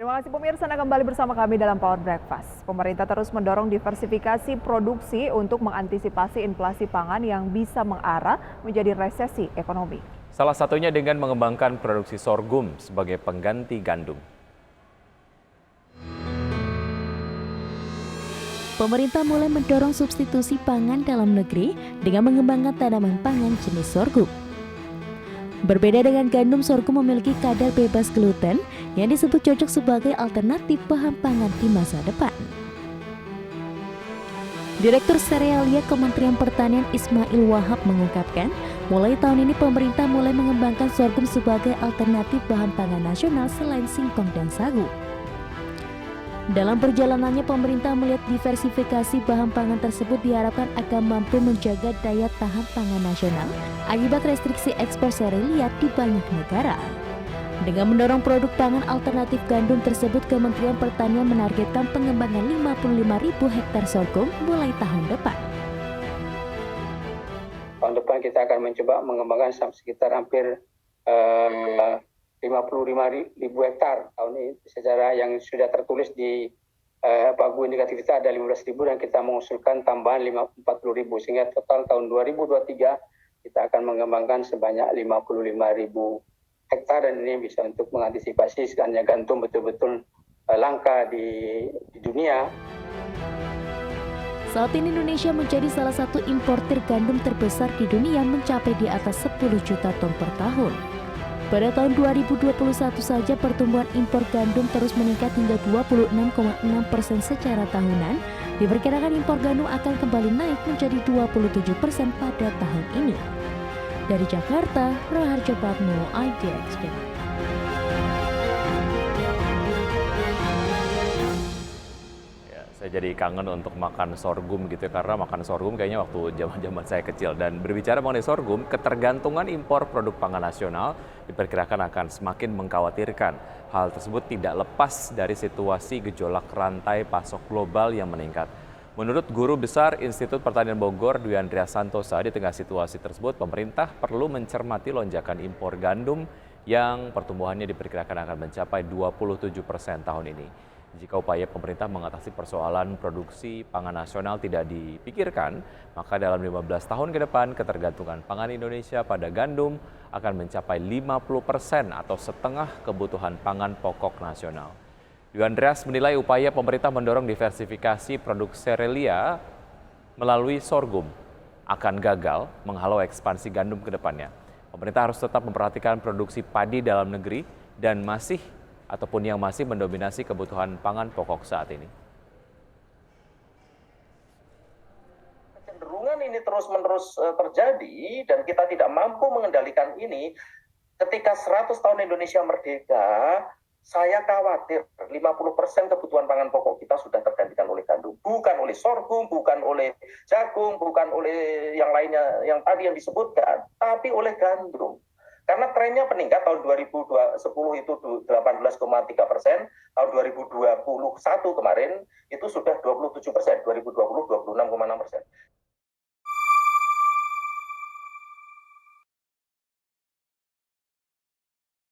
Terima kasih pemirsa, Anda kembali bersama kami dalam Power Breakfast. Pemerintah terus mendorong diversifikasi produksi untuk mengantisipasi inflasi pangan yang bisa mengarah menjadi resesi ekonomi. Salah satunya dengan mengembangkan produksi sorghum sebagai pengganti gandum. Pemerintah mulai mendorong substitusi pangan dalam negeri dengan mengembangkan tanaman pangan jenis sorghum. Berbeda dengan gandum, sorghum memiliki kadar bebas gluten yang disebut cocok sebagai alternatif bahan pangan di masa depan. Direktur Serealia Kementerian Pertanian Ismail Wahab mengungkapkan, mulai tahun ini pemerintah mulai mengembangkan sorghum sebagai alternatif bahan pangan nasional selain singkong dan sagu. Dalam perjalanannya, pemerintah melihat diversifikasi bahan pangan tersebut diharapkan akan mampu menjaga daya tahan pangan nasional akibat restriksi ekspor serealia di banyak negara. Dengan mendorong produk pangan alternatif gandum tersebut, Kementerian Pertanian menargetkan pengembangan 55.000 hektar sorghum mulai tahun depan. Tahun depan kita akan mencoba mengembangkan sekitar hampir 55.000 hektar tahun ini, secara yang sudah tertulis di pagu indikatif kita ada 15.000 dan kita mengusulkan tambahan 40.000, sehingga total tahun 2023 kita akan mengembangkan sebanyak 55.000 hektar, dan ini bisa untuk mengantisipasi sekalinya gandum betul-betul langka di dunia. Saat ini Indonesia menjadi salah satu importir gandum terbesar di dunia, mencapai di atas 10 juta ton per tahun. Pada tahun 2021 saja pertumbuhan impor gandum terus meningkat hingga 26,6% secara tahunan. Diperkirakan impor gandum akan kembali naik menjadi 27% pada tahun ini. Dari Jakarta, Raharjo Patmo, IDX. Saya jadi kangen untuk makan sorghum gitu ya, karena makan sorghum kayaknya waktu zaman saya kecil. Dan berbicara mengenai sorghum, ketergantungan impor produk pangan nasional diperkirakan akan semakin mengkhawatirkan. Hal tersebut tidak lepas dari situasi gejolak rantai pasok global yang meningkat. Menurut Guru Besar Institut Pertanian Bogor, Dwi Andreas Santosa, di tengah situasi tersebut pemerintah perlu mencermati lonjakan impor gandum yang pertumbuhannya diperkirakan akan mencapai 27% tahun ini. Jika upaya pemerintah mengatasi persoalan produksi pangan nasional tidak dipikirkan, maka dalam 15 tahun ke depan ketergantungan pangan Indonesia pada gandum akan mencapai 50% atau setengah kebutuhan pangan pokok nasional. Dwi Andreas menilai upaya pemerintah mendorong diversifikasi produk serealia melalui sorghum akan gagal menghalau ekspansi gandum ke depannya. Pemerintah harus tetap memperhatikan produksi padi dalam negeri dan yang masih mendominasi kebutuhan pangan pokok saat ini. Kecenderungan ini terus-menerus terjadi dan kita tidak mampu mengendalikan ini. Ketika 100 tahun Indonesia merdeka, saya khawatir 50% kebutuhan pangan pokok kita sudah tergantikan oleh gandum. Bukan oleh sorghum, bukan oleh jagung, bukan oleh yang lainnya yang tadi yang disebutkan, tapi oleh gandum. Karena trennya peningkat, tahun 2010 itu 18,3%, tahun 2021 kemarin itu sudah 27%, 2020 26,6%.